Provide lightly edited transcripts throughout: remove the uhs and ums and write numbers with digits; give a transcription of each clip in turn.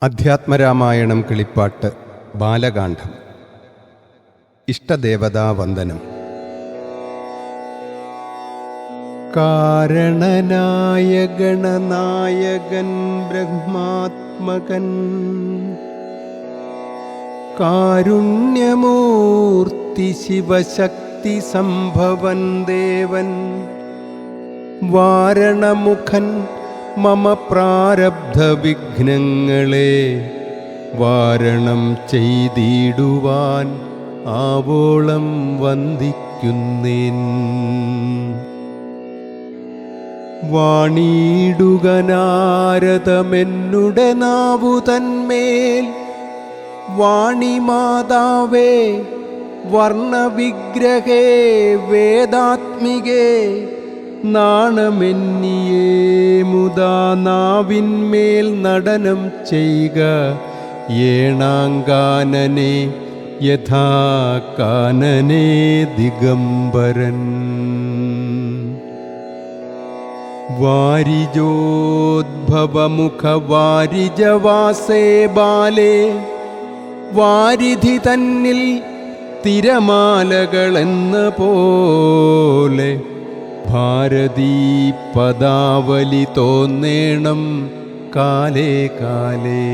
അധ്യാത്മരാമായണം കിളിപ്പാട്ട് ബാലകാന്ഡം. ഇഷ്ടദേവതാവന്ദനം. കാരണനായ ഗണനായകൻ ബ്രഹ്മാത്മകൻ, കാരുണ്യമൂർത്തി ശിവശക്തി സംഭവൻ ദേവൻ, വാരണമുഖൻ മമ പ്രാരബ്ധ വിഘ്നങ്ങളെ വാരണം ചെയ്തിടുവാൻ ആവോളം വന്ദിക്കുന്നേൻ. വാണിയിടുക നാരദമെന്നുടെ നാവു തന്മേൽ, വാണിമാതാവേ വർണ്ണവിഗ്രഹേ വേദാത്മികേ, നാണമെന്നിയേ മുദാ നാവിന്മേൽ നടനം ചെയ്യുക. ഏണാങ്കാനനെ യഥാ കാനനെ ദിഗംബരൻ, വാരിജോദ്ഭവമുഖ വാരിജവാസേ ബാലേ, വാരിധി തന്നിൽ തിരമാലകളെന്ന പോലെ ഭാരതീ പദാവലി തോന്നേണം കാലേ കാലേ.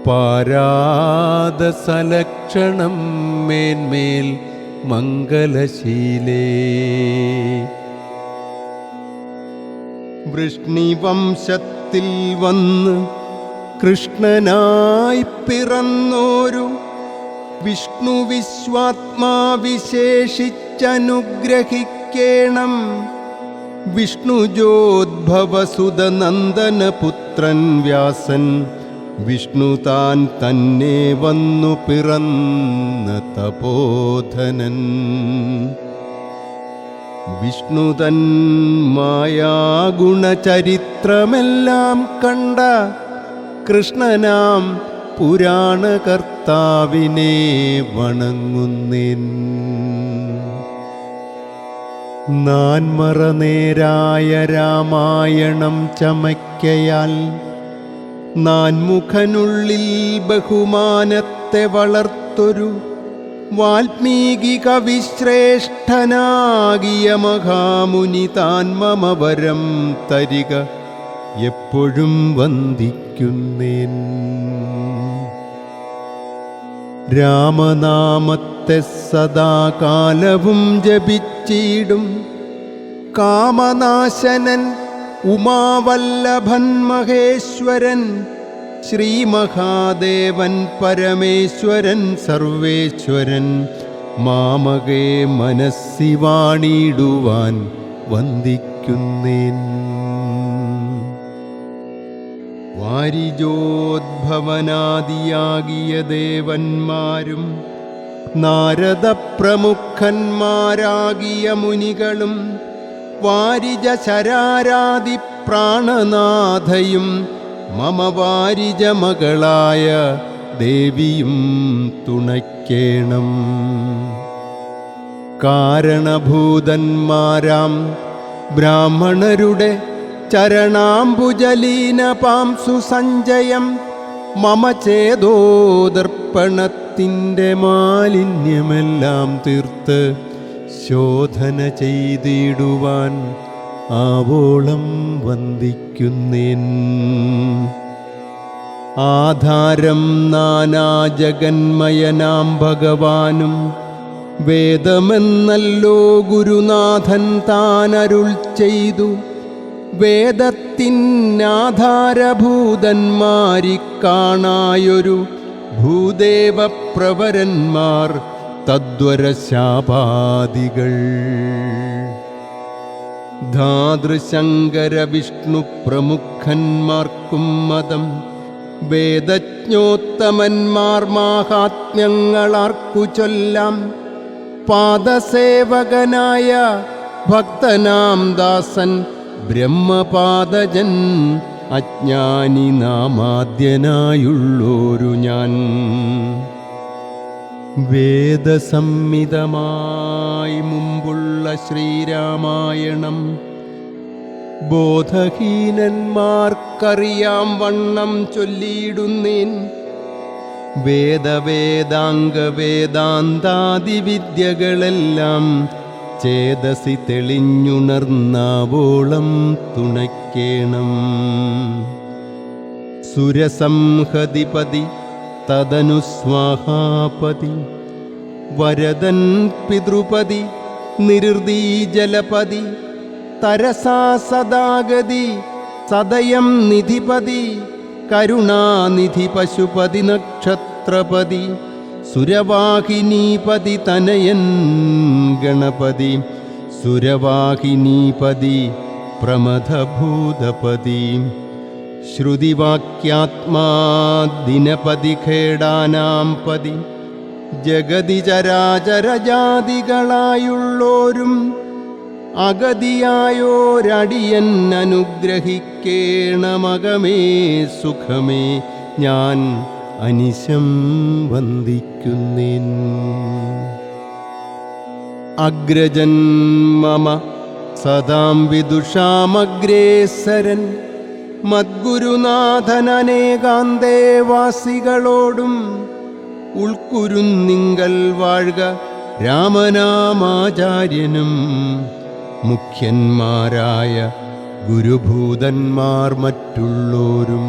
പാരാദസലക്ഷണം മേന്മേൽ മംഗലശീലേ. വൃഷ്ണിവംശത്തിൽ വന്ന് കൃഷ്ണനായി പിറന്നോരു വിഷ്ണു വിശ്വാത്മാവിശേഷിച്ചനുഗ്രഹിക്കേണം. വിഷ്ണുജോദ്ഭവസുതനന്ദനപുത്രൻ വ്യാസൻ, വിഷ്ണു താൻ തന്നെ വന്നു പിറന്ന തപോധനൻ. വിഷ്ണുതൻ മായാഗുണചരിത്രമെല്ലാം കണ്ട കൃഷ്ണനാം പുരാണകർത്താവിനെ വണങ്ങുന്നേൻ. നാൻമറനേരായ രാമായണം ചമയ്ക്കയാൽ നാൻമുഖനുള്ളിൽ ബഹുമാനത്തെ വളർത്തൊരു വാൽമീകി കവിശ്രേഷ്ഠനാകിയ മഹാമുനി താൻ മമ വരം തരിക, എപ്പോഴും വന്ദിക്കുന്നേൻ. രാമനാമത്തെ സദാകാലവും ജപിച്ചിടും കാമനാശനൻ ഉമാവല്ലഭൻ മഹേശ്വരൻ, ശ്രീമഹാദേവൻ പരമേശ്വരൻ സർവേശ്വരൻ, മാമകേ മനസ്സി വാണിടുവാൻ വന്ദിക്കുന്നേൻ. വാരിജോദ്ഭവനാദിയാകിയ ദേവന്മാരും നാരദപ്രമുഖന്മാരാകിയ മുനികളും വാരിജ ശരാരാദി പ്രാണനാഥയും മമ വാരിജ മകളായ ദേവിയും തുണയ്ക്കേണം. കാരണഭൂതന്മാരാം ബ്രാഹ്മണരുടെ ചരണാംബുജലീനപാംസു സഞ്ജയം മമ ചേതോദർപ്പണത്തിൻ്റെ മാലിന്യമെല്ലാം തീർത്ത് ശോധന ചെയ്തിടുവാൻ ആവോളം വന്ദിക്കുന്നേൻ. ആധാരം നാനാജഗന്മയനാം ഭഗവാനും വേദമെന്നല്ലോ ഗുരുനാഥൻ താനരുൾ ചെയ്തു. വേദത്തിനാധാരഭൂതന്മാരിക്കാണായൊരു ഭൂദേവപ്രവരന്മാർ തദ്വരശാപാദികൾ. ധാതൃശങ്കര വിഷ്ണു പ്രമുഖന്മാർക്കും മതം, വേദജ്ഞോത്തമന്മാർ മാഹാത്മ്യങ്ങളാർക്കു ചൊല്ലാം. പാദസേവകനായ ഭക്തനാം ദാസൻ ബ്രഹ്മപാദജൻ, അജ്ഞാനി നാമാദ്യനായുള്ളോരു ഞാൻ. വേദസംഹിതമായി മുമ്പുള്ള ശ്രീരാമായണം ബോധഹീനന്മാർക്കറിയാം വണ്ണം ചൊല്ലിയിടുന്നേൻ വേദാന്താദിവിദ്യകളെല്ലാം ചേതസി തെളിഞ്ഞുണർന്നാവോളം തുണയ്ക്കേണം. സുരസംഹതിപതി തദനു സ്വാഹാപതി വരദൻ പിതൃപതി നിരുതി ജലപതി തരസാ സദാഗതി സദയം നിധിപതി കരുണാനിധി പശുപതി നക്ഷത്രപതി സുരവാഹിനീപതി തനയൻ ഗണപതി സുരവാഹിനീപതി പ്രമഥഭൂതപതി ശ്രുതിവാക്യാത്മാ ദിനപതി ഖേടാനാം പതി ജഗതി ചരാചരജാതികളായുള്ളോരും അഗതിയായോരടിയൻ അനുഗ്രഹിക്കേണമകമേ സുഖമേ ഞാൻ അനിശം വന്ദിക്കുന്നേൻ. അഗ്രജൻ മമ സദാം വിദുഷാമഗ്രേസരൻ മദ്ഗുരുനാഥനേകാന്തേ വാസികളോടും ഉൾക്കുരുന്നിങ്കൽ വാഴ്ക രാമനാമാചാര്യനും മുഖ്യന്മാരായ ഗുരുഭൂതന്മാർ മറ്റുള്ളോരും.